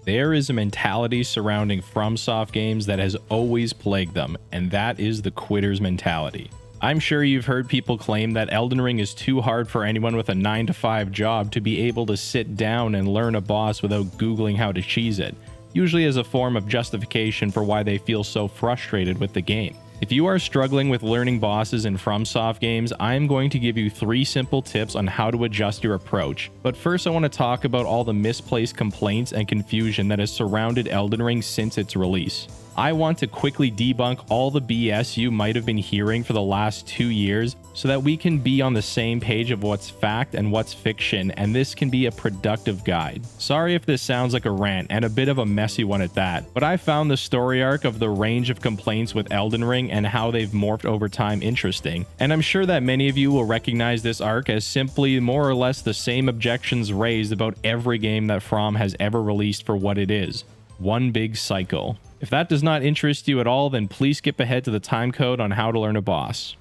There is a mentality surrounding FromSoft games that has always plagued them, and that is the quitter's mentality. I'm sure you've heard people claim that Elden Ring is too hard for anyone with a 9-to-5 job to be able to sit down and learn a boss without Googling how to cheese it, usually as a form of justification for why they feel so frustrated with the game. If you are struggling with learning bosses in FromSoft games, I am going to give you 3 simple tips on how to adjust your approach. But first I want to talk about all the misplaced complaints and confusion that has surrounded Elden Ring since its release. I want to quickly debunk all the BS you might have been hearing for the last 2 years so that we can be on the same page of what's fact and what's fiction, and this can be a productive guide. Sorry if this sounds like a rant, and a bit of a messy one at that, but I found the story arc of the range of complaints with Elden Ring and how they've morphed over time interesting, and I'm sure that many of you will recognize this arc as simply more or less the same objections raised about every game that From has ever released for what it is. One big cycle. If that does not interest you at all, then please skip ahead to the time code on how to learn a boss.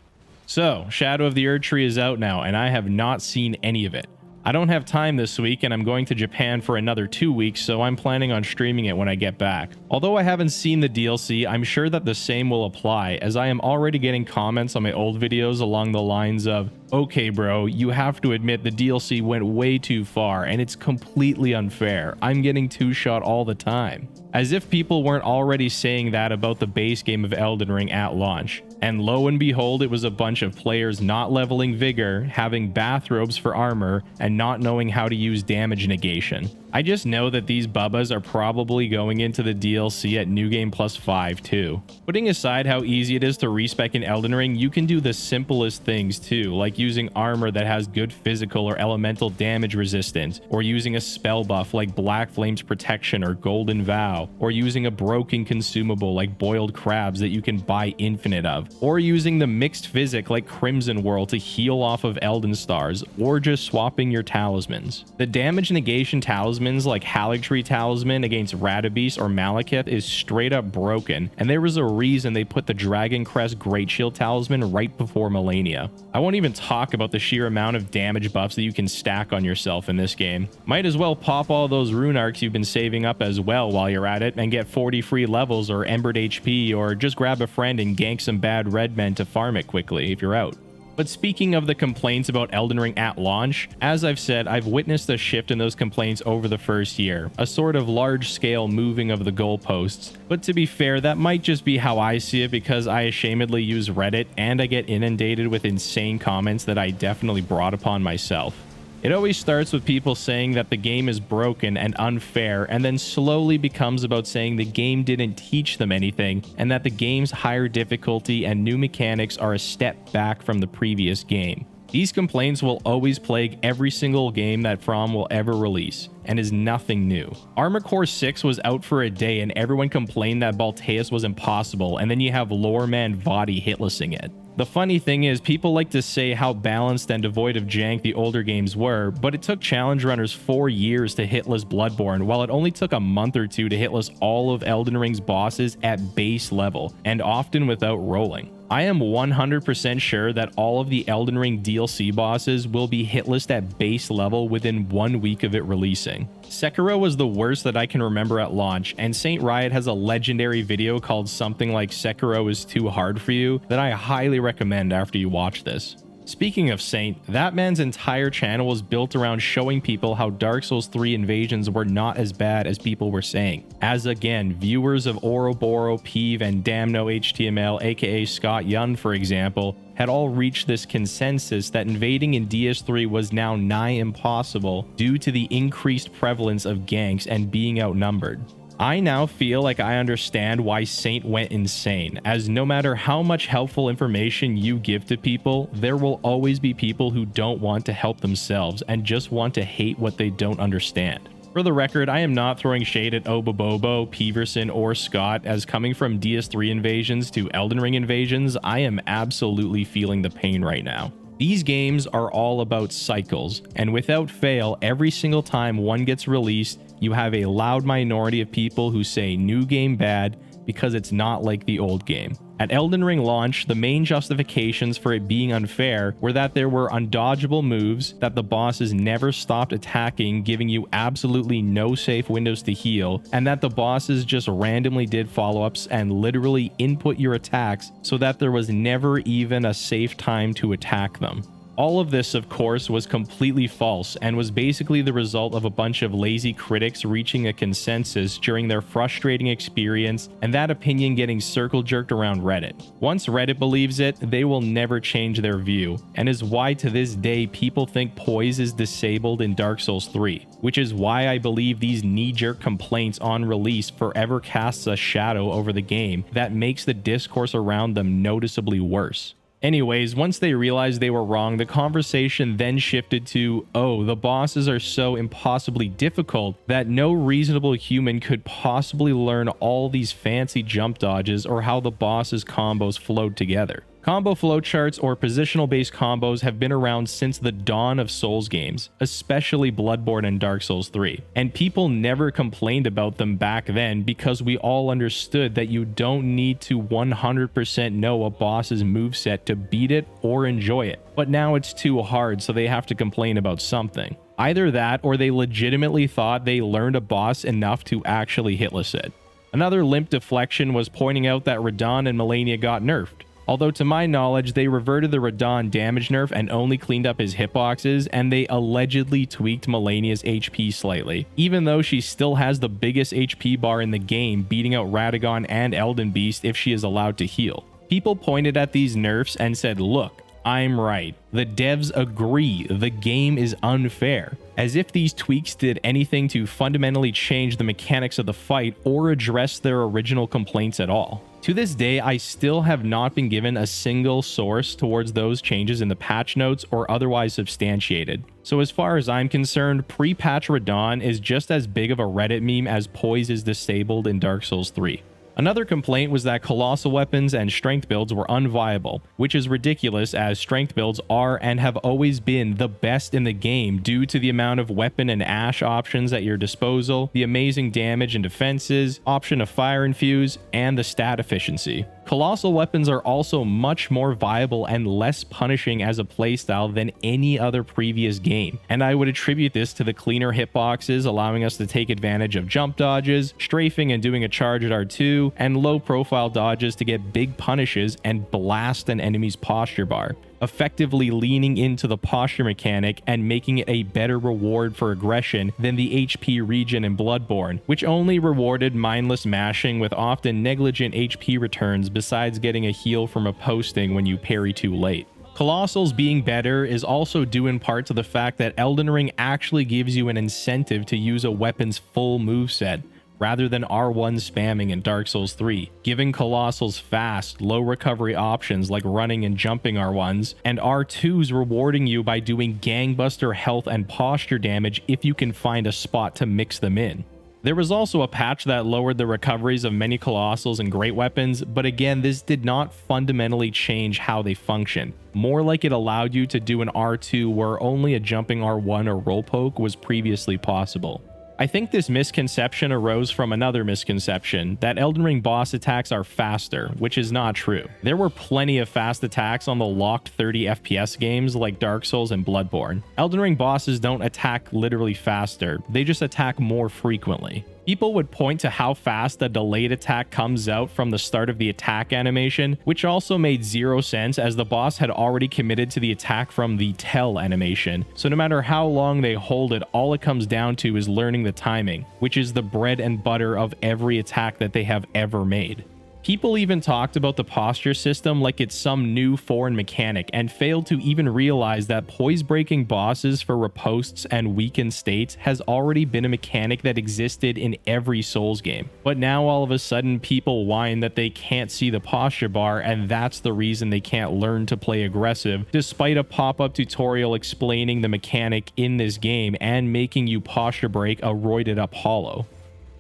So, Shadow of the Erdtree is out now, and I have not seen any of it. I don't have time this week, and I'm going to Japan for another 2 weeks, so I'm planning on streaming it when I get back. Although I haven't seen the DLC, I'm sure that the same will apply, as I am already getting comments on my old videos along the lines of, "Okay bro, you have to admit the DLC went way too far, and it's completely unfair. I'm getting two-shot all the time." As if people weren't already saying that about the base game of Elden Ring at launch. And lo and behold, it was a bunch of players not leveling vigor, having bathrobes for armor, and not knowing how to use damage negation. I just know that these bubbas are probably going into the DLC at New Game Plus 5 too. Putting aside how easy it is to respec in Elden Ring, you can do the simplest things too, like using armor that has good physical or elemental damage resistance, or using a spell buff like Black Flame's Protection or Golden Vow, or using a broken consumable like Boiled Crabs that you can buy infinite of, or using the mixed physic like Crimson Whirl to heal off of Elden Stars, or just swapping your talismans. The damage negation talismans like Haligtree Talisman against Radabis or Malekith is straight up broken, and there was a reason they put the Dragon Crest Great Shield Talisman right before Melania. I won't even talk about the sheer amount of damage buffs that you can stack on yourself in this game. Might as well pop all those rune arcs you've been saving up as well while you're at it and get 40 free levels or embered HP, or just grab a friend and gank some bad red men to farm it quickly if you're out. But speaking of the complaints about Elden Ring at launch, as I've said, I've witnessed a shift in those complaints over the first year, a sort of large-scale moving of the goalposts. But to be fair, that might just be how I see it because I ashamedly use Reddit and I get inundated with insane comments that I definitely brought upon myself. It always starts with people saying that the game is broken and unfair, and then slowly becomes about saying the game didn't teach them anything, and that the game's higher difficulty and new mechanics are a step back from the previous game. These complaints will always plague every single game that From will ever release, and is nothing new. Armor Core 6 was out for a day and everyone complained that Balteus was impossible, and then you have Loreman Vadi hitlessing it. The funny thing is, people like to say how balanced and devoid of jank the older games were, but it took challenge runners 4 years to hitless Bloodborne, while it only took a month or two to hitless all of Elden Ring's bosses at base level, and often without rolling. I am 100% sure that all of the Elden Ring DLC bosses will be hitless at base level within 1 week of it releasing. Sekiro was the worst that I can remember at launch, and Saint Riot has a legendary video called something like Sekiro is too hard for you that I highly recommend after you watch this. Speaking of Saint, that man's entire channel was built around showing people how Dark Souls 3 invasions were not as bad as people were saying. As again, viewers of Oroboro, Peeve, and Damno HTML, aka Scott Yun for example, had all reached this consensus that invading in DS3 was now nigh impossible due to the increased prevalence of ganks and being outnumbered. I now feel like I understand why Saint went insane, as no matter how much helpful information you give to people, there will always be people who don't want to help themselves and just want to hate what they don't understand. For the record, I am not throwing shade at Obobobo, Peverson, or Scott, as coming from DS3 invasions to Elden Ring invasions, I am absolutely feeling the pain right now. These games are all about cycles, and without fail, every single time one gets released, you have a loud minority of people who say new game bad, because it's not like the old game. At Elden Ring launch, the main justifications for it being unfair were that there were undodgeable moves, that the bosses never stopped attacking, giving you absolutely no safe windows to heal, and that the bosses just randomly did follow-ups and literally input your attacks so that there was never even a safe time to attack them. All of this, of course, was completely false and was basically the result of a bunch of lazy critics reaching a consensus during their frustrating experience, and that opinion getting circle jerked around Reddit. Once Reddit believes it, they will never change their view, and is why to this day people think poise is disabled in Dark Souls 3, which is why I believe these knee-jerk complaints on release forever casts a shadow over the game that makes the discourse around them noticeably worse. Anyways, once they realized they were wrong, the conversation then shifted to, oh, the bosses are so impossibly difficult that no reasonable human could possibly learn all these fancy jump dodges or how the bosses' combos flowed together. Combo flowcharts or positional-based combos have been around since the dawn of Souls games, especially Bloodborne and Dark Souls 3, and people never complained about them back then because we all understood that you don't need to 100% know a boss's moveset to beat it or enjoy it. But now it's too hard, so they have to complain about something. Either that, or they legitimately thought they learned a boss enough to actually hitless it. Another limp deflection was pointing out that Radahn and Melania got nerfed. Although to my knowledge, they reverted the Radahn damage nerf and only cleaned up his hitboxes, and they allegedly tweaked Melania's HP slightly, even though she still has the biggest HP bar in the game, beating out Radagon and Elden Beast if she is allowed to heal. People pointed at these nerfs and said, look, I'm right. The devs agree the game is unfair, as if these tweaks did anything to fundamentally change the mechanics of the fight or address their original complaints at all. To this day, I still have not been given a single source towards those changes in the patch notes or otherwise substantiated. So as far as I'm concerned, pre-patch Radahn is just as big of a Reddit meme as poise is disabled in Dark Souls 3. Another complaint was that colossal weapons and strength builds were unviable, which is ridiculous as strength builds are and have always been the best in the game due to the amount of weapon and ash options at your disposal, the amazing damage and defenses, option of fire infuse, and the stat efficiency. Colossal weapons are also much more viable and less punishing as a playstyle than any other previous game, and I would attribute this to the cleaner hitboxes allowing us to take advantage of jump dodges, strafing and doing a charge at R2, and low profile dodges to get big punishes and blast an enemy's posture bar, effectively leaning into the posture mechanic and making it a better reward for aggression than the HP regen in Bloodborne, which only rewarded mindless mashing with often negligent HP returns besides getting a heal from a posting when you parry too late. Colossals being better is also due in part to the fact that Elden Ring actually gives you an incentive to use a weapon's full moveset, rather than R1 spamming in Dark Souls 3, giving Colossals fast, low recovery options like running and jumping R1s, and R2s rewarding you by doing gangbuster health and posture damage if you can find a spot to mix them in. There was also a patch that lowered the recoveries of many Colossals and great weapons, but again, this did not fundamentally change how they function. More like it allowed you to do an R2 where only a jumping R1 or roll poke was previously possible. I think this misconception arose from another misconception, that Elden Ring boss attacks are faster, which is not true. There were plenty of fast attacks on the locked 30 FPS games like Dark Souls and Bloodborne. Elden Ring bosses don't attack literally faster, they just attack more frequently. People would point to how fast the delayed attack comes out from the start of the attack animation, which also made zero sense as the boss had already committed to the attack from the tell animation. So no matter how long they hold it, all it comes down to is learning the timing, which is the bread and butter of every attack that they have ever made. People even talked about the posture system like it's some new foreign mechanic and failed to even realize that poise-breaking bosses for riposts and weakened states has already been a mechanic that existed in every Souls game. But now all of a sudden people whine that they can't see the posture bar and that's the reason they can't learn to play aggressive, despite a pop-up tutorial explaining the mechanic in this game and making you posture break a roided up hollow.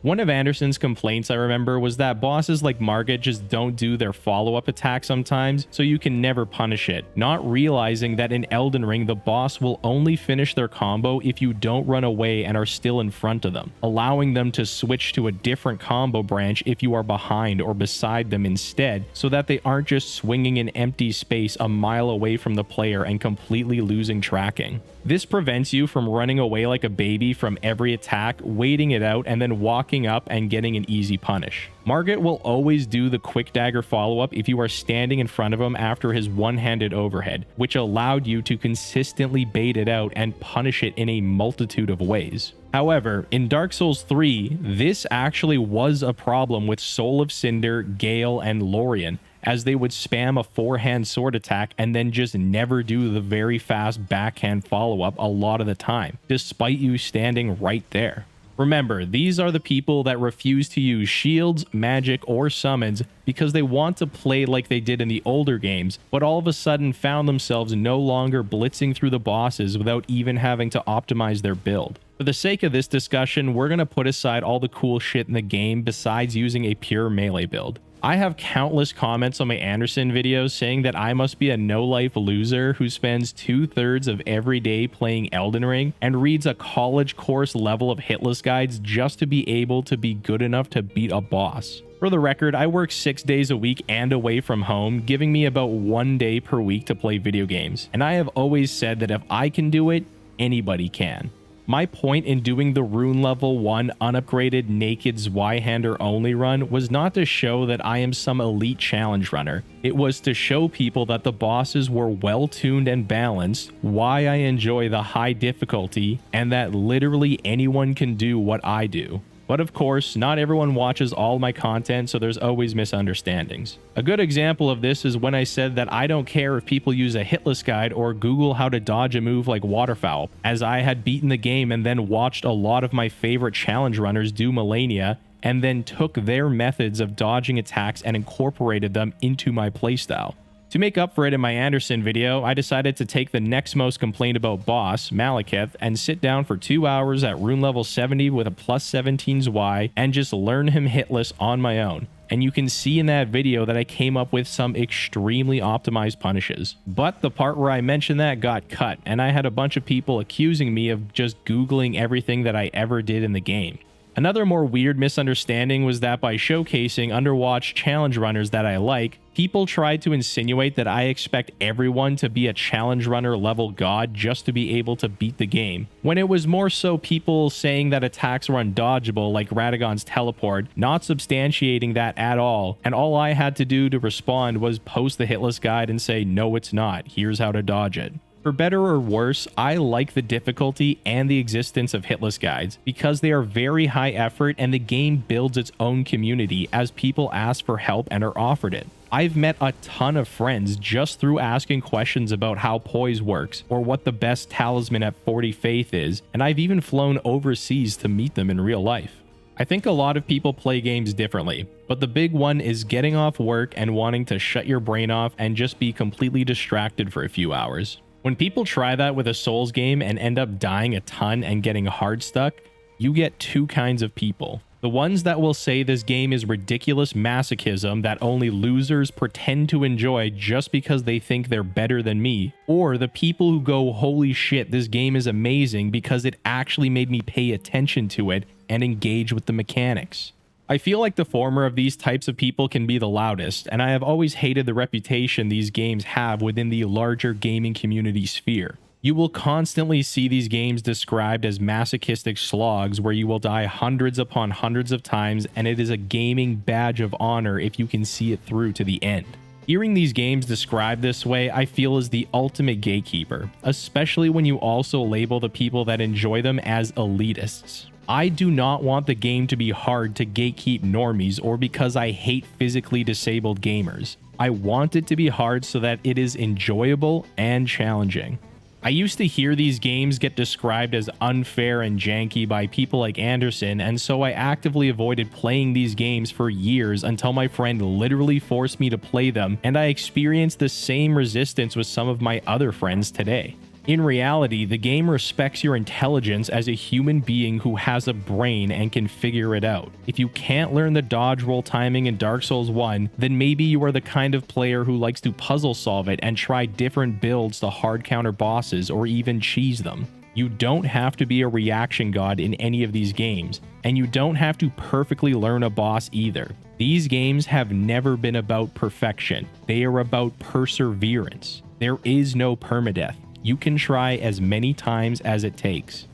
One of Anderson's complaints I remember was that bosses like Margit just don't do their follow-up attack sometimes, so you can never punish it, not realizing that in Elden Ring the boss will only finish their combo if you don't run away and are still in front of them, allowing them to switch to a different combo branch if you are behind or beside them instead, so that they aren't just swinging in empty space a mile away from the player and completely losing tracking. This prevents you from running away like a baby from every attack, waiting it out, and then walking up and getting an easy punish. Margit will always do the quick dagger follow-up if you are standing in front of him after his one-handed overhead, which allowed you to consistently bait it out and punish it in a multitude of ways. However, in Dark Souls 3, this actually was a problem with Soul of Cinder, Gale, and Lorien, as they would spam a forehand sword attack and then just never do the very fast backhand follow-up a lot of the time, despite you standing right there. Remember, these are the people that refuse to use shields, magic, or summons because they want to play like they did in the older games, but all of a sudden found themselves no longer blitzing through the bosses without even having to optimize their build. For the sake of this discussion, we're going to put aside all the cool shit in the game besides using a pure melee build. I have countless comments on my Anderson videos saying that I must be a no-life loser who spends 2/3 of every day playing Elden Ring and reads a college course level of hitless guides just to be able to be good enough to beat a boss. For the record, I work 6 days a week and away from home, giving me about 1 day per week to play video games, and I have always said that if I can do it, anybody can. My point in doing the rune level 1 unupgraded naked Zweihander only run was not to show that I am some elite challenge runner. It was to show people that the bosses were well tuned and balanced, why I enjoy the high difficulty, and that literally anyone can do what I do. But of course, not everyone watches all my content, so there's always misunderstandings. A good example of this is when I said that I don't care if people use a hitless guide or Google how to dodge a move like waterfowl, as I had beaten the game and then watched a lot of my favorite challenge runners do Malenia, and then took their methods of dodging attacks and incorporated them into my playstyle. To make up for it in my Anderson video, I decided to take the next most complained about boss, Malekith, and sit down for 2 hours at rune level 70 with a plus 17 zwei and just learn him hitless on my own. And you can see in that video that I came up with some extremely optimized punishes. But the part where I mentioned that got cut, and I had a bunch of people accusing me of just Googling everything that I ever did in the game. Another more weird misunderstanding was that by showcasing Underwatch challenge runners that I like, people tried to insinuate that I expect everyone to be a challenge runner level god just to be able to beat the game, when it was more so people saying that attacks were undodgeable like Radagon's teleport, not substantiating that at all, and all I had to do to respond was post the hitless guide and say, no it's not, here's how to dodge it. For better or worse, I like the difficulty and the existence of hitless guides because they are very high effort and the game builds its own community as people ask for help and are offered it. I've met a ton of friends just through asking questions about how poise works or what the best talisman at 40 faith is, and I've even flown overseas to meet them in real life. I think a lot of people play games differently, but the big one is getting off work and wanting to shut your brain off and just be completely distracted for a few hours. When people try that with a Souls game and end up dying a ton and getting hard stuck, you get two kinds of people. The ones that will say this game is ridiculous masochism that only losers pretend to enjoy just because they think they're better than me, or the people who go, holy shit, this game is amazing because it actually made me pay attention to it and engage with the mechanics. I feel like the former of these types of people can be the loudest, and I have always hated the reputation these games have within the larger gaming community sphere. You will constantly see these games described as masochistic slogs where you will die hundreds upon hundreds of times, and it is a gaming badge of honor if you can see it through to the end. Hearing these games described this way, I feel is the ultimate gatekeeper, especially when you also label the people that enjoy them as elitists. I do not want the game to be hard to gatekeep normies or because I hate physically disabled gamers. I want it to be hard so that it is enjoyable and challenging. I used to hear these games get described as unfair and janky by people like Anderson, and so I actively avoided playing these games for years until my friend literally forced me to play them, and I experienced the same resistance with some of my other friends today. In reality, the game respects your intelligence as a human being who has a brain and can figure it out. If you can't learn the dodge roll timing in Dark Souls 1, then maybe you are the kind of player who likes to puzzle solve it and try different builds to hard counter bosses or even cheese them. You don't have to be a reaction god in any of these games, and you don't have to perfectly learn a boss either. These games have never been about perfection. They are about perseverance. There is no permadeath. You can try as many times as it takes.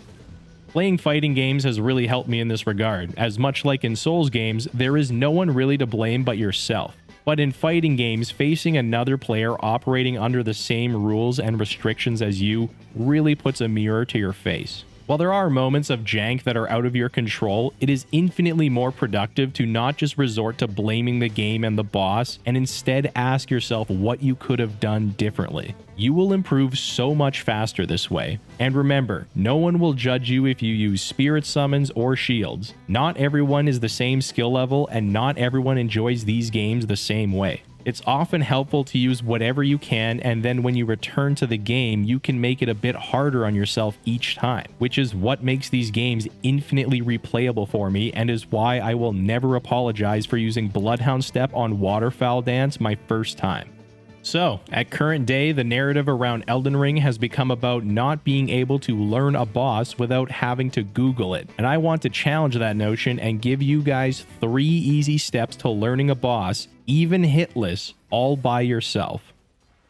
Playing fighting games has really helped me in this regard, as much like in Souls games, there is no one really to blame but yourself. But in fighting games, facing another player operating under the same rules and restrictions as you really puts a mirror to your face. While there are moments of jank that are out of your control, it is infinitely more productive to not just resort to blaming the game and the boss, and instead ask yourself what you could have done differently. You will improve so much faster this way. And remember, no one will judge you if you use spirit summons or shields. Not everyone is the same skill level, and not everyone enjoys these games the same way. It's often helpful to use whatever you can, and then when you return to the game, you can make it a bit harder on yourself each time, which is what makes these games infinitely replayable for me, and is why I will never apologize for using Bloodhound Step on Waterfowl Dance my first time. So, at current day, the narrative around Elden Ring has become about not being able to learn a boss without having to Google it. And I want to challenge that notion and give you guys 3 easy steps to learning a boss, even hitless, all by yourself.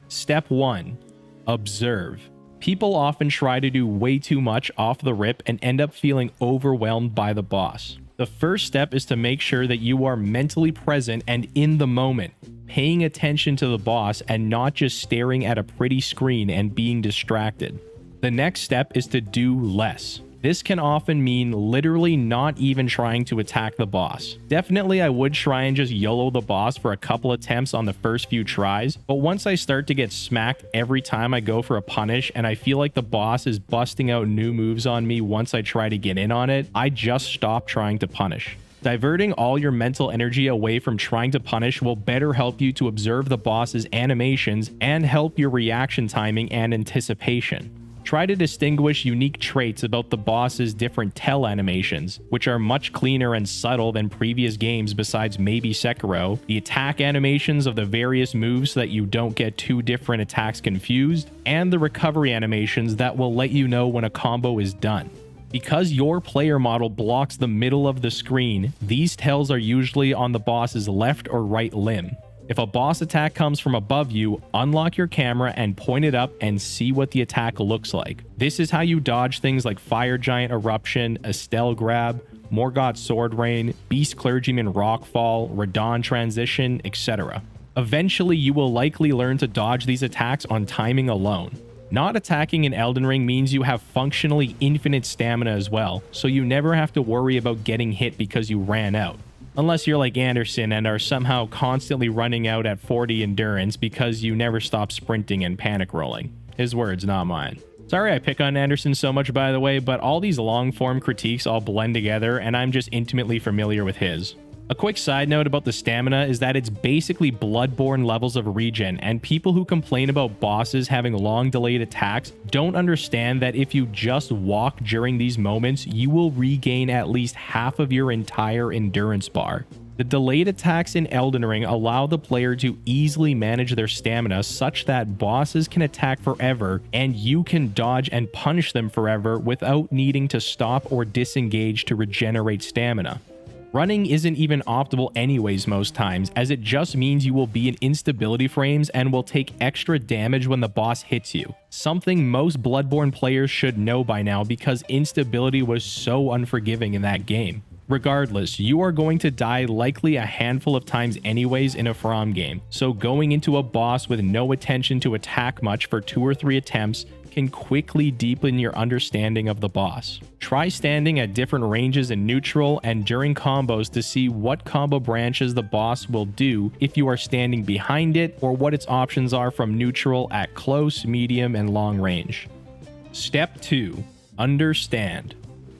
Step 1. Observe. People often try to do way too much off the rip and end up feeling overwhelmed by the boss. The first step is to make sure that you are mentally present and in the moment, paying attention to the boss and not just staring at a pretty screen and being distracted. The next step is to do less. This can often mean literally not even trying to attack the boss. Definitely I would try and just YOLO the boss for a couple attempts on the first few tries, but once I start to get smacked every time I go for a punish and I feel like the boss is busting out new moves on me once I try to get in on it, I just stop trying to punish. Diverting all your mental energy away from trying to punish will better help you to observe the boss's animations and help your reaction timing and anticipation. Try to distinguish unique traits about the boss's different tell animations, which are much cleaner and subtle than previous games besides maybe Sekiro, the attack animations of the various moves so that you don't get 2 different attacks confused, and the recovery animations that will let you know when a combo is done. Because your player model blocks the middle of the screen, these tells are usually on the boss's left or right limb. If a boss attack comes from above you, unlock your camera and point it up and see what the attack looks like. This is how you dodge things like Fire Giant Eruption, Estelle Grab, Morgoth Sword Rain, Beast Clergyman Rockfall, Radon Transition, etc. Eventually, you will likely learn to dodge these attacks on timing alone. Not attacking in Elden Ring means you have functionally infinite stamina as well, so you never have to worry about getting hit because you ran out. Unless you're like Anderson and are somehow constantly running out at 40 endurance because you never stop sprinting and panic rolling. His words, not mine. Sorry I pick on Anderson so much, by the way, but all these long-form critiques all blend together and I'm just intimately familiar with his. A quick side note about the stamina is that it's basically Bloodborne levels of regen, and people who complain about bosses having long delayed attacks don't understand that if you just walk during these moments, you will regain at least half of your entire endurance bar. The delayed attacks in Elden Ring allow the player to easily manage their stamina such that bosses can attack forever and you can dodge and punish them forever without needing to stop or disengage to regenerate stamina. Running isn't even optimal anyways most times, as it just means you will be in instability frames and will take extra damage when the boss hits you. Something most Bloodborne players should know by now because instability was so unforgiving in that game. Regardless, you are going to die likely a handful of times anyways in a From game, so going into a boss with no attention to attack much for 2 or 3 attempts can quickly deepen your understanding of the boss. Try standing at different ranges in neutral and during combos to see what combo branches the boss will do if you are standing behind it, or what its options are from neutral at close, medium, and long range. Step 2. Understand.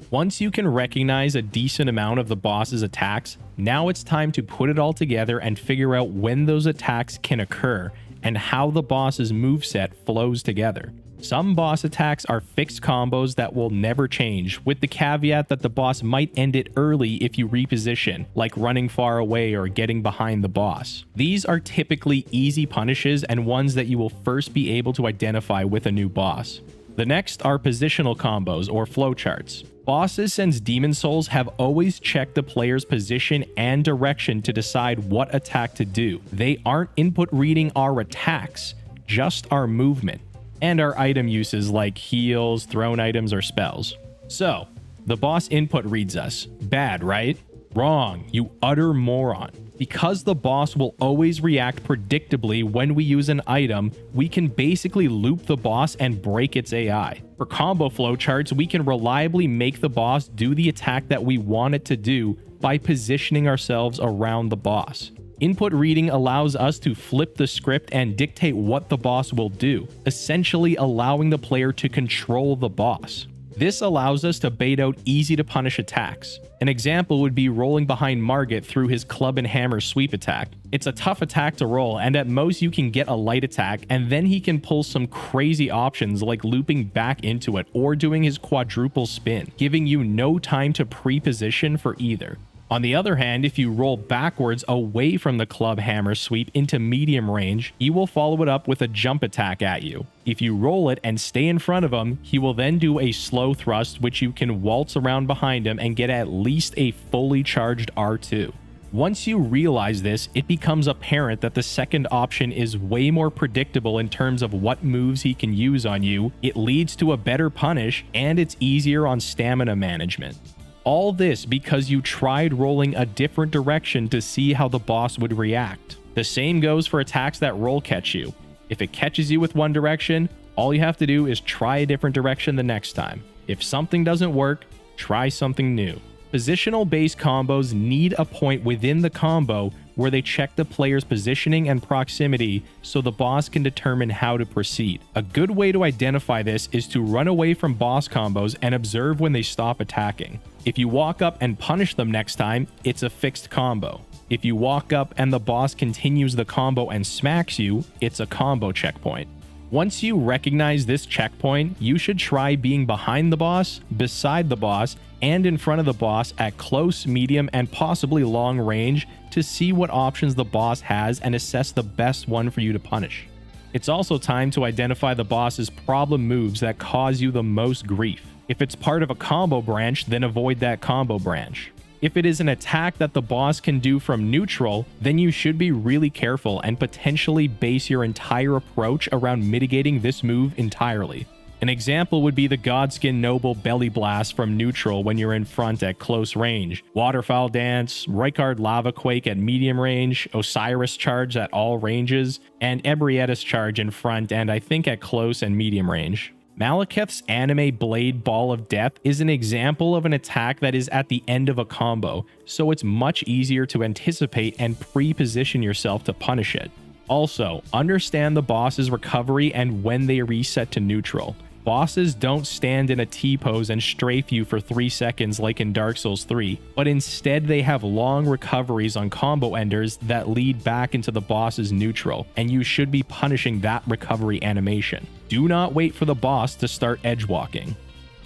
Once you can recognize a decent amount of the boss's attacks, now it's time to put it all together and figure out when those attacks can occur and how the boss's moveset flows together. Some boss attacks are fixed combos that will never change, with the caveat that the boss might end it early if you reposition, like running far away or getting behind the boss. These are typically easy punishes and ones that you will first be able to identify with a new boss. The next are positional combos or flowcharts. Bosses since Demon Souls have always checked the player's position and direction to decide what attack to do. They aren't input reading our attacks, just our movement, and our item uses like heals, thrown items, or spells. So, the boss input reads us. Bad, right? Wrong, you utter moron. Because the boss will always react predictably when we use an item, we can basically loop the boss and break its AI. For combo flowcharts, we can reliably make the boss do the attack that we want it to do by positioning ourselves around the boss. Input reading allows us to flip the script and dictate what the boss will do, essentially allowing the player to control the boss. This allows us to bait out easy to punish attacks. An example would be rolling behind Margit through his club and hammer sweep attack. It's a tough attack to roll, and at most you can get a light attack, and then he can pull some crazy options like looping back into it or doing his quadruple spin, giving you no time to pre-position for either. On the other hand, if you roll backwards away from the club hammer sweep into medium range, he will follow it up with a jump attack at you. If you roll it and stay in front of him, he will then do a slow thrust which you can waltz around behind him and get at least a fully charged R2. Once you realize this, it becomes apparent that the second option is way more predictable in terms of what moves he can use on you, it leads to a better punish, and it's easier on stamina management. All this because you tried rolling a different direction to see how the boss would react. The same goes for attacks that roll catch you. If it catches you with one direction, all you have to do is try a different direction the next time. If something doesn't work, try something new. Positional based combos need a point within the combo where they check the player's positioning and proximity so the boss can determine how to proceed. A good way to identify this is to run away from boss combos and observe when they stop attacking. If you walk up and punish them next time, it's a fixed combo. If you walk up and the boss continues the combo and smacks you, it's a combo checkpoint. Once you recognize this checkpoint, you should try being behind the boss, beside the boss, and in front of the boss at close, medium, and possibly long range to see what options the boss has and assess the best one for you to punish. It's also time to identify the boss's problem moves that cause you the most grief. If it's part of a combo branch, then avoid that combo branch. If it is an attack that the boss can do from neutral, then you should be really careful and potentially base your entire approach around mitigating this move entirely. An example would be the Godskin Noble Belly Blast from neutral when you're in front at close range, Waterfowl Dance, Rykard Lava Quake at medium range, Osiris Charge at all ranges, and Ebrietta's Charge in front and I think at close and medium range. Malekith's anime Blade Ball of Death is an example of an attack that is at the end of a combo, so it's much easier to anticipate and pre-position yourself to punish it. Also, understand the boss's recovery and when they reset to neutral. Bosses don't stand in a T-pose and strafe you for 3 seconds like in Dark Souls 3, but instead they have long recoveries on combo enders that lead back into the boss's neutral, and you should be punishing that recovery animation. Do not wait for the boss to start edge walking.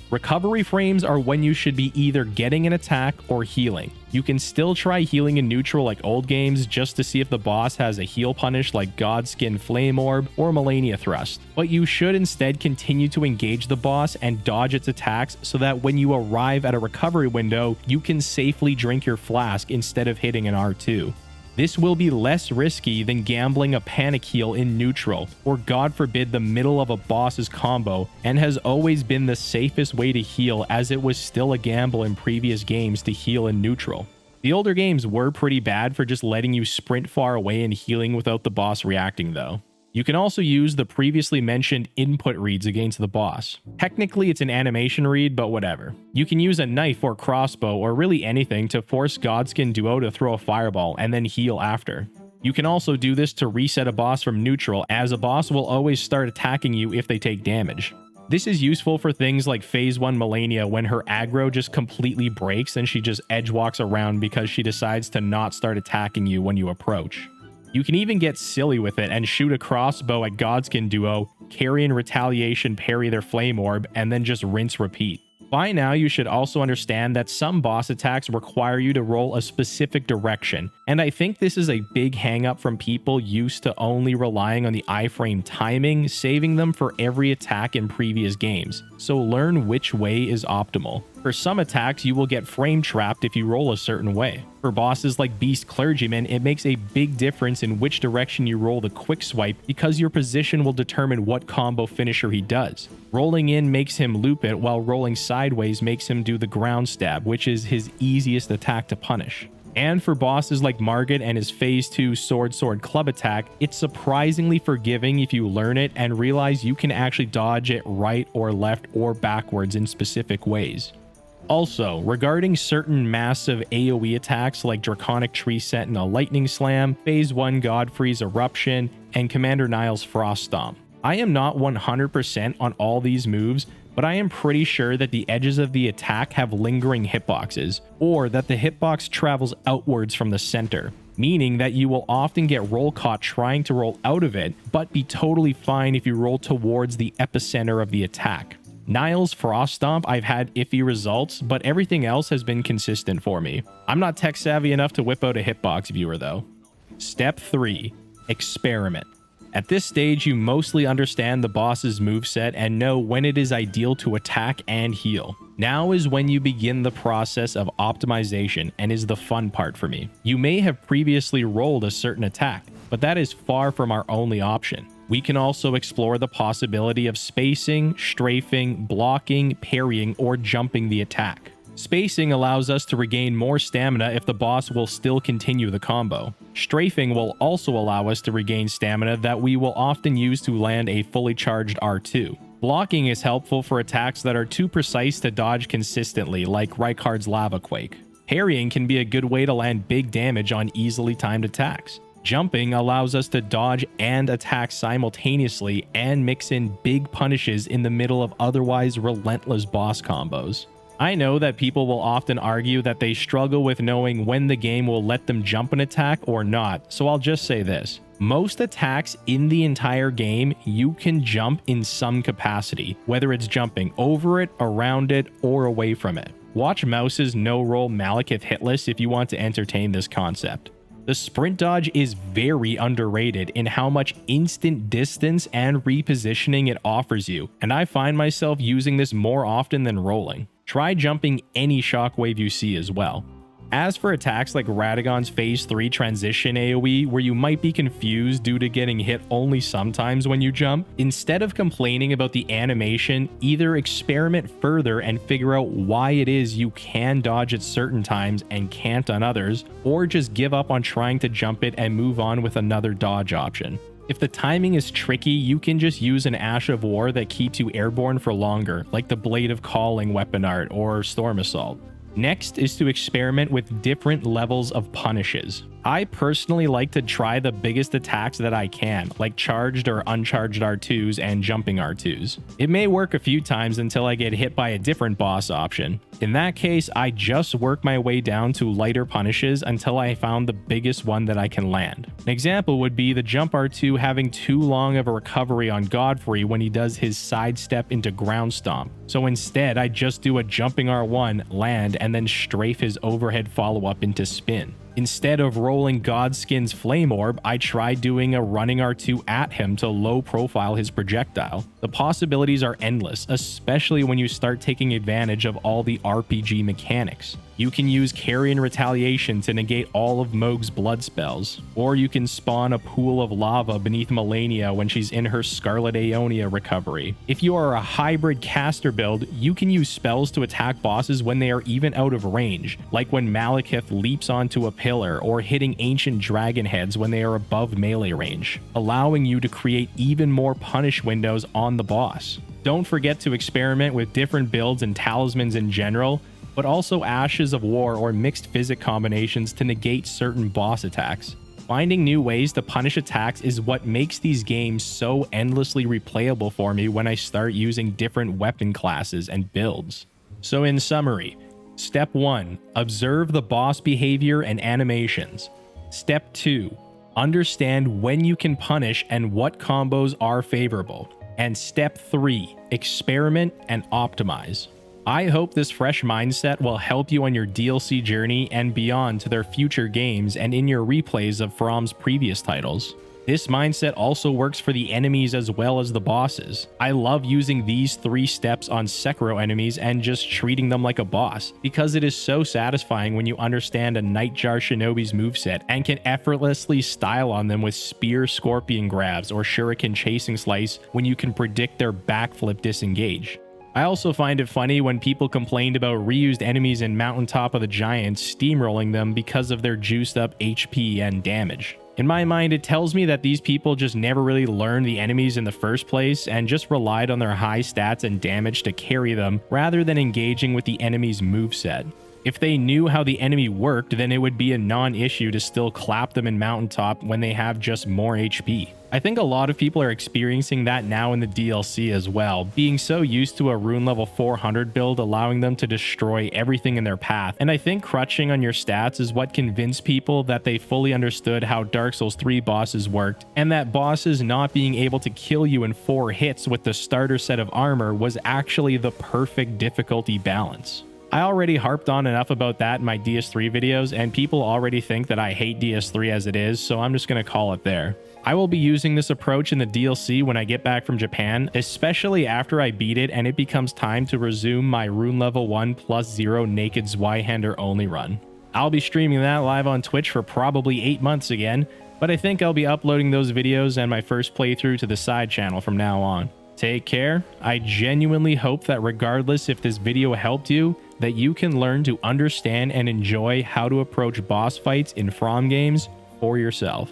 Recovery frames are when you should be either getting an attack or healing. You can still try healing in neutral like old games just to see if the boss has a heal punish like Godskin Flame Orb or Melania Thrust, but you should instead continue to engage the boss and dodge its attacks so that when you arrive at a recovery window, you can safely drink your flask instead of hitting an R2. This will be less risky than gambling a panic heal in neutral, or God forbid the middle of a boss's combo, and has always been the safest way to heal as it was still a gamble in previous games to heal in neutral. The older games were pretty bad for just letting you sprint far away and healing without the boss reacting though. You can also use the previously mentioned input reads against the boss. Technically it's an animation read, but whatever. You can use a knife or crossbow or really anything to force Godskin Duo to throw a fireball and then heal after. You can also do this to reset a boss from neutral, as a boss will always start attacking you if they take damage. This is useful for things like Phase 1 Melania when her aggro just completely breaks and she just edge walks around because she decides to not start attacking you when you approach. You can even get silly with it and shoot a crossbow at Godskin Duo carry and retaliation parry their flame orb, and then just rinse repeat. By now, you should also understand that some boss attacks require you to roll a specific direction, and I think this is a big hang-up from people used to only relying on the iframe timing, saving them for every attack in previous games, so learn which way is optimal. For some attacks, you will get frame trapped if you roll a certain way. For bosses like Beast Clergyman, it makes a big difference in which direction you roll the quick swipe because your position will determine what combo finisher he does. Rolling in makes him loop it, while rolling sideways makes him do the ground stab, which is his easiest attack to punish. And for bosses like Margit and his Phase 2 Sword Club attack, it's surprisingly forgiving if you learn it and realize you can actually dodge it right or left or backwards in specific ways. Also, regarding certain massive AoE attacks like Draconic Tree Sentinel Lightning Slam, Phase 1 Godfrey's Eruption, and Commander Niall's Frost Stomp, I am not 100% on all these moves, but I am pretty sure that the edges of the attack have lingering hitboxes, or that the hitbox travels outwards from the center, meaning that you will often get roll caught trying to roll out of it, but be totally fine if you roll towards the epicenter of the attack. Niall's Frost Stomp, I've had iffy results, but everything else has been consistent for me. I'm not tech savvy enough to whip out a hitbox viewer though. Step 3. Experiment. At this stage, you mostly understand the boss's moveset and know when it is ideal to attack and heal. Now is when you begin the process of optimization and is the fun part for me. You may have previously rolled a certain attack, but that is far from our only option. We can also explore the possibility of spacing, strafing, blocking, parrying, or jumping the attack. Spacing allows us to regain more stamina if the boss will still continue the combo. Strafing will also allow us to regain stamina that we will often use to land a fully charged R2. Blocking is helpful for attacks that are too precise to dodge consistently, like Rykard's Lava Quake. Parrying can be a good way to land big damage on easily timed attacks. Jumping allows us to dodge and attack simultaneously and mix in big punishes in the middle of otherwise relentless boss combos. I know that people will often argue that they struggle with knowing when the game will let them jump an attack or not, so I'll just say this. Most attacks in the entire game, you can jump in some capacity, whether it's jumping over it, around it, or away from it. Watch Mouse's no-roll Malekith hitlist if you want to entertain this concept. The sprint dodge is very underrated in how much instant distance and repositioning it offers you, and I find myself using this more often than rolling. Try jumping any shockwave you see as well. As for attacks like Radagon's Phase 3 Transition AoE, where you might be confused due to getting hit only sometimes when you jump, instead of complaining about the animation, either experiment further and figure out why it is you can dodge at certain times and can't on others, or just give up on trying to jump it and move on with another dodge option. If the timing is tricky, you can just use an Ash of War that keeps you airborne for longer, like the Blade of Calling weapon art or Storm Assault. Next is to experiment with different levels of punishes. I personally like to try the biggest attacks that I can, like charged or uncharged R2s and jumping R2s. It may work a few times until I get hit by a different boss option. In that case, I just work my way down to lighter punishes until I found the biggest one that I can land. An example would be the jump R2 having too long of a recovery on Godfrey when he does his sidestep into ground stomp. So instead, I just do a jumping R1, land, and then strafe his overhead follow-up into spin. Instead of rolling Godskin's Flame Orb, I tried doing a running R2 at him to low profile his projectile. The possibilities are endless, especially when you start taking advantage of all the RPG mechanics. You can use Carry and Retaliation to negate all of Mohg's blood spells, or you can spawn a pool of lava beneath Melania when she's in her Scarlet Aeonia recovery. If you are a hybrid caster build, you can use spells to attack bosses when they are even out of range, like when Malekith leaps onto a pillar or hitting ancient dragon heads when they are above melee range, allowing you to create even more punish windows on the boss. Don't forget to experiment with different builds and talismans in general, but also Ashes of War or mixed physic combinations to negate certain boss attacks. Finding new ways to punish attacks is what makes these games so endlessly replayable for me when I start using different weapon classes and builds. So in summary, Step 1. Observe the boss behavior and animations. Step 2. Understand when you can punish and what combos are favorable. And step 3, experiment and optimize. I hope this fresh mindset will help you on your DLC journey and beyond to their future games and in your replays of From's previous titles. This mindset also works for the enemies as well as the bosses. I love using these 3 steps on Sekiro enemies and just treating them like a boss, because it is so satisfying when you understand a Nightjar Shinobi's moveset and can effortlessly style on them with spear scorpion grabs or shuriken chasing slice when you can predict their backflip disengage. I also find it funny when people complained about reused enemies in Mountaintop of the Giants steamrolling them because of their juiced up HP and damage. In my mind, it tells me that these people just never really learned the enemies in the first place and just relied on their high stats and damage to carry them rather than engaging with the enemy's moveset. If they knew how the enemy worked, then it would be a non-issue to still clap them in Mountaintop when they have just more HP. I think a lot of people are experiencing that now in the DLC as well, being so used to a rune level 400 build allowing them to destroy everything in their path, and I think crutching on your stats is what convinced people that they fully understood how Dark Souls 3 bosses worked, and that bosses not being able to kill you in 4 hits with the starter set of armor was actually the perfect difficulty balance. I already harped on enough about that in my DS3 videos, and people already think that I hate DS3 as it is, so I'm just going to call it there. I will be using this approach in the DLC when I get back from Japan, especially after I beat it and it becomes time to resume my rune level 1 plus 0 naked Zweihander only run. I'll be streaming that live on Twitch for probably 8 months again, but I think I'll be uploading those videos and my first playthrough to the side channel from now on. Take care. I genuinely hope that regardless if this video helped you, that you can learn to understand and enjoy how to approach boss fights in From games for yourself.